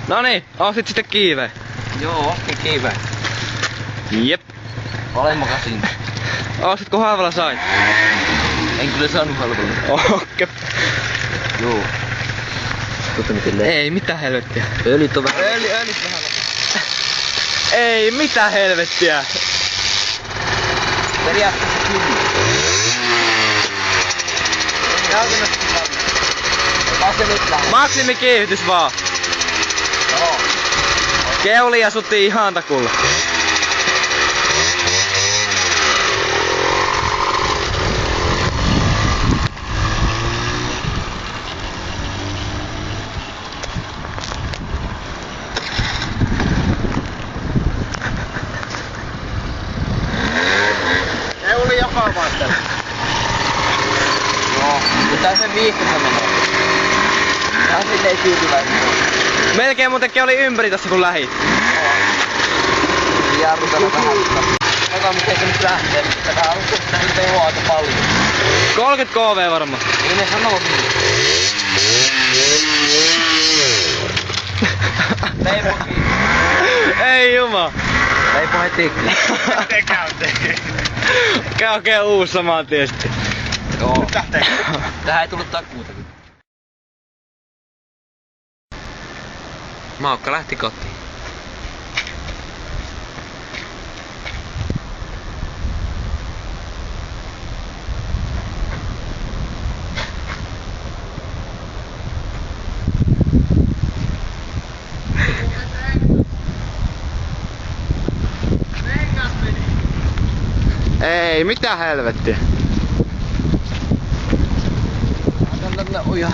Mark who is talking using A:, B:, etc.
A: Noniin, ostit sitten kiiveen.
B: Joo, ostin kiiveen.
A: Jep.
B: Olen makasin.
A: Ostitko halvalla sait?
B: En kyllä saanut halvalla.
A: Okei.
B: Joo. Tuota miten le...
A: Ei mitään helvettiä.
B: Öljyt on vähän...
A: Öljyt vähän. Ei mitään helvettiä.
B: Periaatteessa kyllä.
A: Maksimikiihdytys vaan.
B: Joo.
A: Keuli asuttiin ihan takulla.
B: Keuli joka vaihtaa. Joo, mutta se viikkossa menee. Tää on silleen tyytyväinen.
A: Melkein muuten keuli ympäri tässä kun lähi.
B: Jarrutella vähän, mutta katsotaan miten se nyt lähtee. Tätä on nyt ei oo aika paljon.
A: 30 kv varmaan.
B: Niin ne sanoo niin. Leipo kiinni.
A: Ei juma.
B: Leipo heti kiinni.
A: Käy oikein uusi samaan tietysti.
B: Joo. Tähän ei tullut takuuta. Maukka lähti kotiin.
A: Ei mitään helvettiä.
B: Tänne ujaa.